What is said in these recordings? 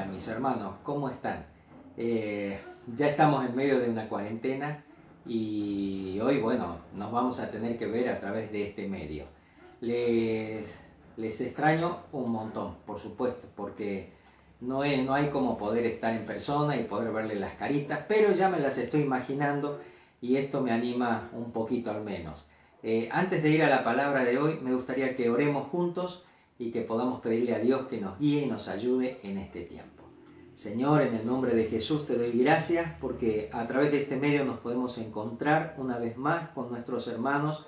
Hola mis hermanos, ¿cómo están? Ya estamos en medio de una cuarentena y hoy, bueno, nos vamos a tener que ver a través de este medio. Les extraño un montón, por supuesto, porque no hay como poder estar en persona y poder verle las caritas, pero ya me las estoy imaginando y esto me anima un poquito al menos. Antes de ir a la palabra de hoy, me gustaría que oremos juntos y que podamos pedirle a Dios que nos guíe y nos ayude en este tiempo. Señor, en el nombre de Jesús te doy gracias porque a través de este medio nos podemos encontrar una vez más con nuestros hermanos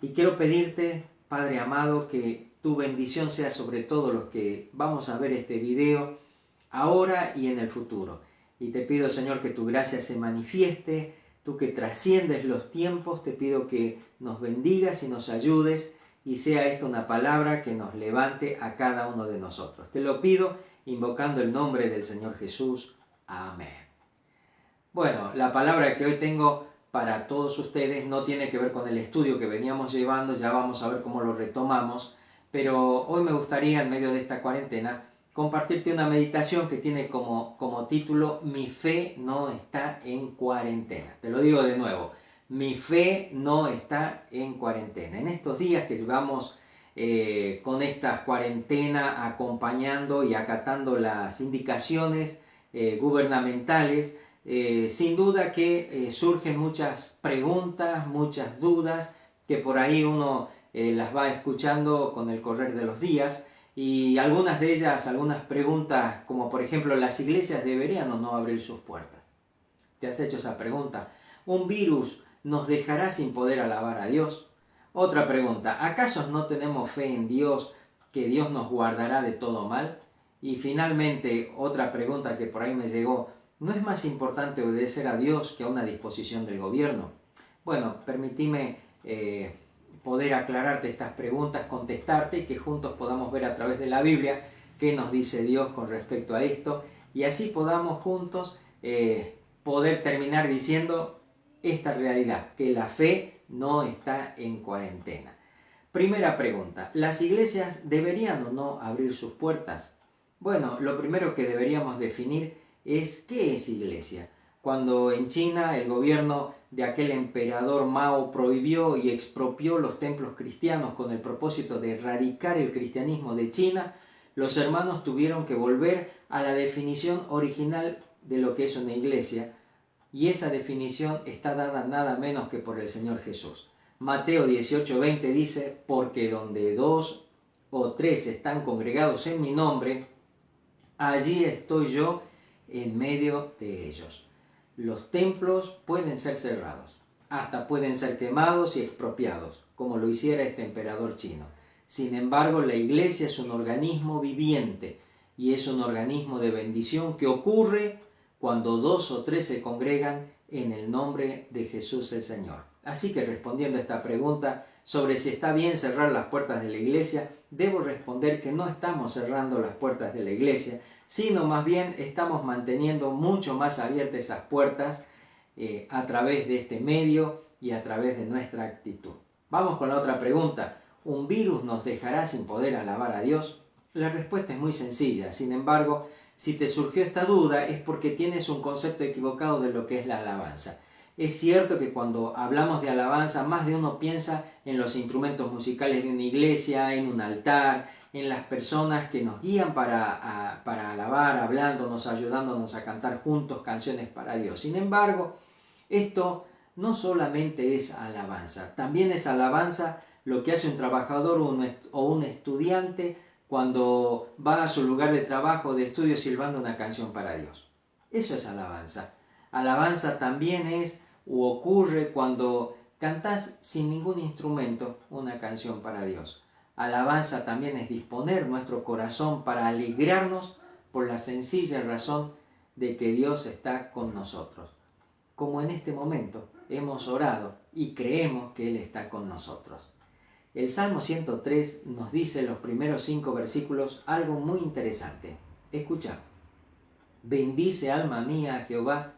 y quiero pedirte, Padre amado, que tu bendición sea sobre todos los que vamos a ver este video ahora y en el futuro. Y te pido, Señor, que tu gracia se manifieste, tú que trasciendes los tiempos, te pido que nos bendigas y nos ayudes y sea esto una palabra que nos levante a cada uno de nosotros. Te lo pido invocando el nombre del Señor Jesús. Amén. Bueno, la palabra que hoy tengo para todos ustedes no tiene que ver con el estudio que veníamos llevando, ya vamos a ver cómo lo retomamos, pero hoy me gustaría, en medio de esta cuarentena, compartirte una meditación que tiene como título Mi fe no está en cuarentena. Te lo digo de nuevo, mi fe no está en cuarentena. En estos días que llevamos con esta cuarentena acompañando y acatando las indicaciones gubernamentales, sin duda que surgen muchas preguntas, muchas dudas, que por ahí uno las va escuchando con el correr de los días, y algunas de ellas, algunas preguntas, como por ejemplo, ¿las iglesias deberían o no abrir sus puertas? ¿Te has hecho esa pregunta? ¿Un virus nos dejará sin poder alabar a Dios? Otra pregunta, ¿acaso no tenemos fe en Dios, que Dios nos guardará de todo mal? Y finalmente, otra pregunta que por ahí me llegó, ¿no es más importante obedecer a Dios que a una disposición del gobierno? Bueno, permitime poder aclararte estas preguntas, contestarte y que juntos podamos ver a través de la Biblia qué nos dice Dios con respecto a esto y así podamos juntos poder terminar diciendo esta realidad, que la fe no está en cuarentena. Primera pregunta, ¿las iglesias deberían o no abrir sus puertas? Bueno, lo primero que deberíamos definir es ¿qué es iglesia? Cuando en China el gobierno de aquel emperador Mao prohibió y expropió los templos cristianos con el propósito de erradicar el cristianismo de China, los hermanos tuvieron que volver a la definición original de lo que es una iglesia, y esa definición está dada nada menos que por el Señor Jesús. Mateo 18:20 dice, porque donde 2 o 3 están congregados en mi nombre, allí estoy yo en medio de ellos. Los templos pueden ser cerrados, hasta pueden ser quemados y expropiados, como lo hiciera este emperador chino. Sin embargo, la iglesia es un organismo viviente y es un organismo de bendición que ocurre cuando 2 o 3 se congregan en el nombre de Jesús el Señor. Así que respondiendo a esta pregunta sobre si está bien cerrar las puertas de la iglesia, debo responder que no estamos cerrando las puertas de la iglesia, sino más bien estamos manteniendo mucho más abiertas esas puertas a través de este medio y a través de nuestra actitud. Vamos con la otra pregunta. ¿Un virus nos dejará sin poder alabar a Dios? La respuesta es muy sencilla. Sin embargo, si te surgió esta duda es porque tienes un concepto equivocado de lo que es la alabanza. Es cierto que cuando hablamos de alabanza, más de uno piensa en los instrumentos musicales de una iglesia, en un altar, en las personas que nos guían para alabar, hablándonos, ayudándonos a cantar juntos canciones para Dios. Sin embargo, esto no solamente es alabanza, también es alabanza lo que hace un trabajador o un estudiante cuando va a su lugar de trabajo, de estudio, silbando una canción para Dios. Eso es alabanza. Alabanza también es o ocurre cuando cantás sin ningún instrumento una canción para Dios. Alabanza también es disponer nuestro corazón para alegrarnos por la sencilla razón de que Dios está con nosotros. Como en este momento hemos orado y creemos que Él está con nosotros. El Salmo 103 nos dice en los primeros 5 versículos algo muy interesante. Escucha. Bendice alma mía a Jehová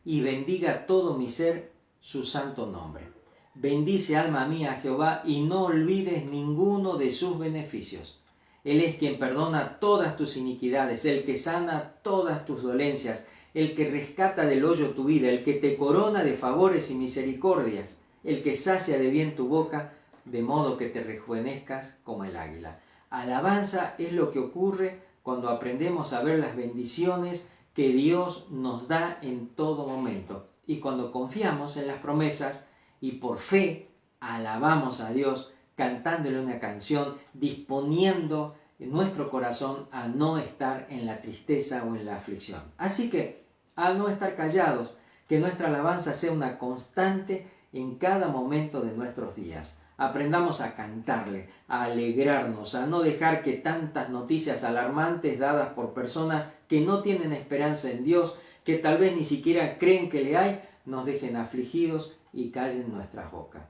y bendiga todo mi ser su santo nombre. Bendice alma mía a Jehová y no olvides ninguno de sus beneficios. Él es quien perdona todas tus iniquidades, el que sana todas tus dolencias, el que rescata del hoyo tu vida, el que te corona de favores y misericordias, el que sacia de bien tu boca, de modo que te rejuvenezcas como el águila. Alabanza es lo que ocurre cuando aprendemos a ver las bendiciones que Dios nos da en todo momento. Y cuando confiamos en las promesas y por fe alabamos a Dios, cantándole una canción, disponiendo nuestro corazón a no estar en la tristeza o en la aflicción. Así que, al no estar callados, que nuestra alabanza sea una constante en cada momento de nuestros días. Aprendamos a cantarle, a alegrarnos, a no dejar que tantas noticias alarmantes dadas por personas que no tienen esperanza en Dios, que tal vez ni siquiera creen que le hay, nos dejen afligidos y callen nuestras bocas.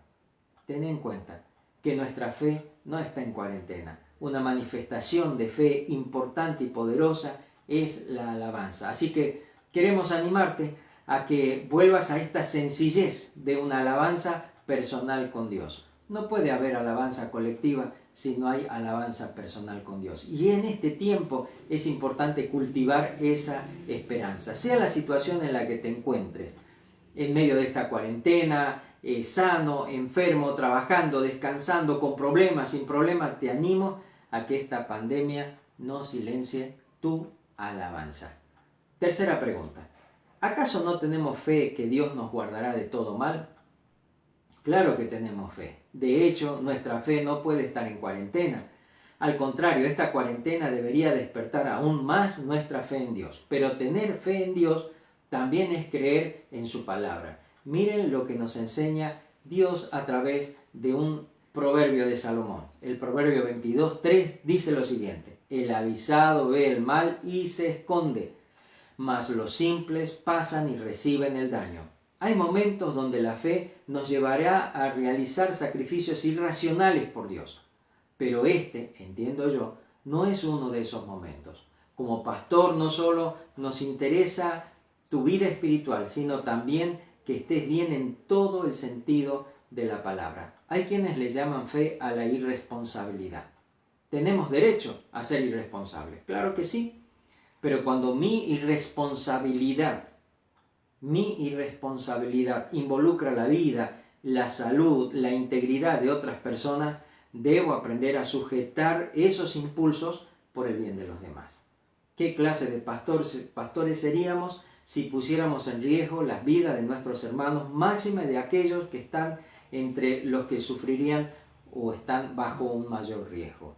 Ten en cuenta que nuestra fe no está en cuarentena. Una manifestación de fe importante y poderosa es la alabanza. Así que queremos animarte a que vuelvas a esta sencillez de una alabanza personal con Dios. No puede haber alabanza colectiva si no hay alabanza personal con Dios. Y en este tiempo es importante cultivar esa esperanza, sea la situación en la que te encuentres, en medio de esta cuarentena, sano, enfermo, trabajando, descansando, con problemas, sin problemas, te animo a que esta pandemia no silencie tu alabanza. Tercera pregunta. ¿Acaso no tenemos fe que Dios nos guardará de todo mal? Claro que tenemos fe. De hecho, nuestra fe no puede estar en cuarentena. Al contrario, esta cuarentena debería despertar aún más nuestra fe en Dios. Pero tener fe en Dios también es creer en su palabra. Miren lo que nos enseña Dios a través de un proverbio de Salomón. El proverbio 22:3 dice lo siguiente: el avisado ve el mal y se esconde, mas los simples pasan y reciben el daño. Hay momentos donde la fe nos llevará a realizar sacrificios irracionales por Dios. Pero entiendo yo, no es uno de esos momentos. Como pastor no solo nos interesa tu vida espiritual, sino también que estés bien en todo el sentido de la palabra. Hay quienes le llaman fe a la irresponsabilidad. ¿Tenemos derecho a ser irresponsables? Claro que sí. Pero cuando mi irresponsabilidad involucra la vida, la salud, la integridad de otras personas, debo aprender a sujetar esos impulsos por el bien de los demás. ¿Qué clase de pastores seríamos si pusiéramos en riesgo las vidas de nuestros hermanos, máxime de aquellos que están entre los que sufrirían o están bajo un mayor riesgo?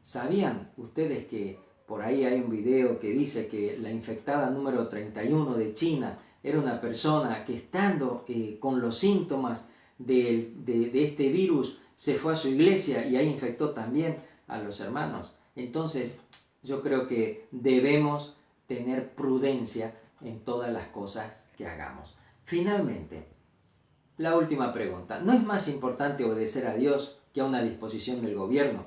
¿Sabían ustedes que por ahí hay un video que dice que la infectada número 31 de China era una persona que estando con los síntomas de este virus se fue a su iglesia y ahí infectó también a los hermanos? Entonces yo creo que debemos tener prudencia en todas las cosas que hagamos. Finalmente, la última pregunta. ¿No es más importante obedecer a Dios que a una disposición del gobierno?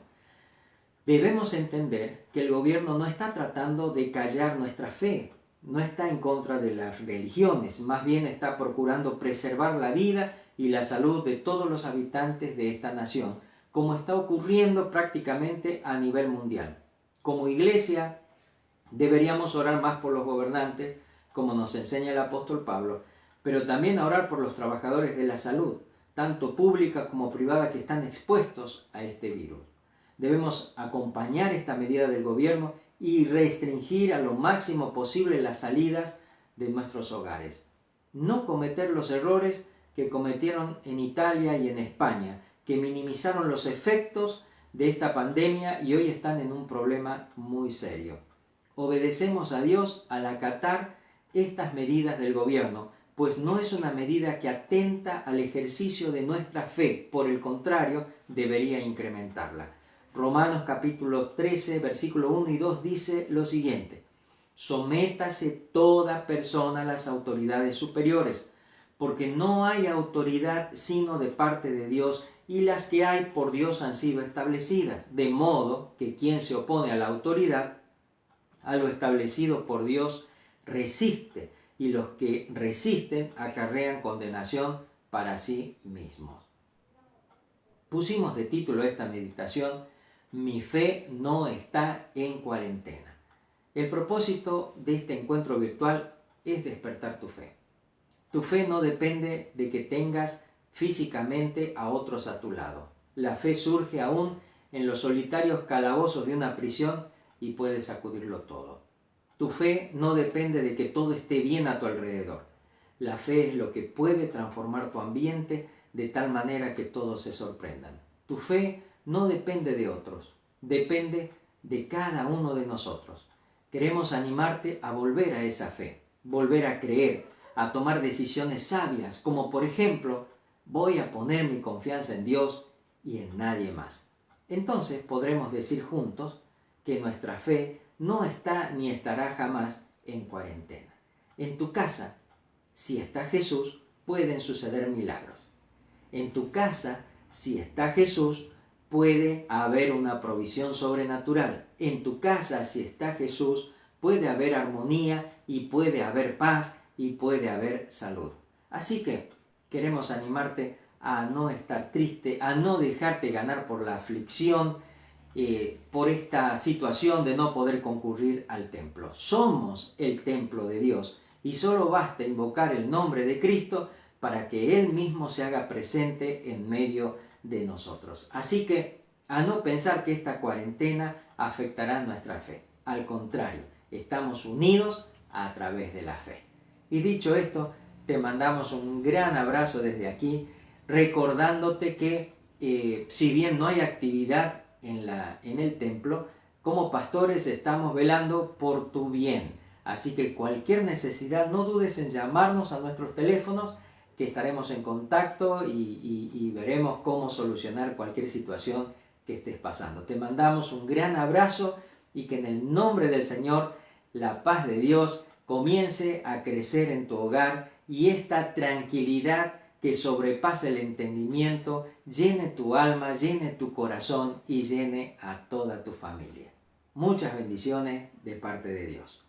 Debemos entender que el gobierno no está tratando de callar nuestra fe, no está en contra de las religiones, más bien está procurando preservar la vida y la salud de todos los habitantes de esta nación, como está ocurriendo prácticamente a nivel mundial. Como iglesia, deberíamos orar más por los gobernantes, como nos enseña el apóstol Pablo, pero también a orar por los trabajadores de la salud, tanto pública como privada, que están expuestos a este virus. Debemos acompañar esta medida del gobierno y restringir a lo máximo posible las salidas de nuestros hogares. No cometer los errores que cometieron en Italia y en España, que minimizaron los efectos de esta pandemia y hoy están en un problema muy serio. Obedecemos a Dios al acatar estas medidas del gobierno, pues no es una medida que atenta al ejercicio de nuestra fe, por el contrario, debería incrementarla. Romanos capítulo 13, versículo 1 y 2 dice lo siguiente: sométase toda persona a las autoridades superiores, porque no hay autoridad sino de parte de Dios, y las que hay por Dios han sido establecidas, de modo que quien se opone a la autoridad, a lo establecido por Dios, resiste, y los que resisten acarrean condenación para sí mismos. Pusimos de título esta meditación: Mi fe no está en cuarentena. El propósito de este encuentro virtual es despertar tu fe. Tu fe no depende de que tengas físicamente a otros a tu lado. La fe surge aún en los solitarios calabozos de una prisión y puede sacudirlo todo. Tu fe no depende de que todo esté bien a tu alrededor. La fe es lo que puede transformar tu ambiente de tal manera que todos se sorprendan. Tu fe no depende de otros, depende de cada uno de nosotros. Queremos animarte a volver a esa fe, volver a creer, a tomar decisiones sabias, como por ejemplo, voy a poner mi confianza en Dios y en nadie más. Entonces podremos decir juntos que nuestra fe no está ni estará jamás en cuarentena. En tu casa, si está Jesús, pueden suceder milagros. En tu casa, si está Jesús, puede haber una provisión sobrenatural. En tu casa, si está Jesús, puede haber armonía y puede haber paz y puede haber salud. Así que queremos animarte a no estar triste, a no dejarte ganar por la aflicción, por esta situación de no poder concurrir al templo. Somos el templo de Dios y solo basta invocar el nombre de Cristo para que Él mismo se haga presente en medio de nosotros. Así que a no pensar que esta cuarentena afectará nuestra fe. Al contrario, estamos unidos a través de la fe. Y dicho esto, te mandamos un gran abrazo desde aquí, recordándote que si bien no hay actividad en el templo, como pastores estamos velando por tu bien. Así que cualquier necesidad, no dudes en llamarnos a nuestros teléfonos, que estaremos en contacto y veremos cómo solucionar cualquier situación que estés pasando. Te mandamos un gran abrazo y que en el nombre del Señor la paz de Dios comience a crecer en tu hogar y esta tranquilidad que sobrepasa el entendimiento llene tu alma, llene tu corazón y llene a toda tu familia. Muchas bendiciones de parte de Dios.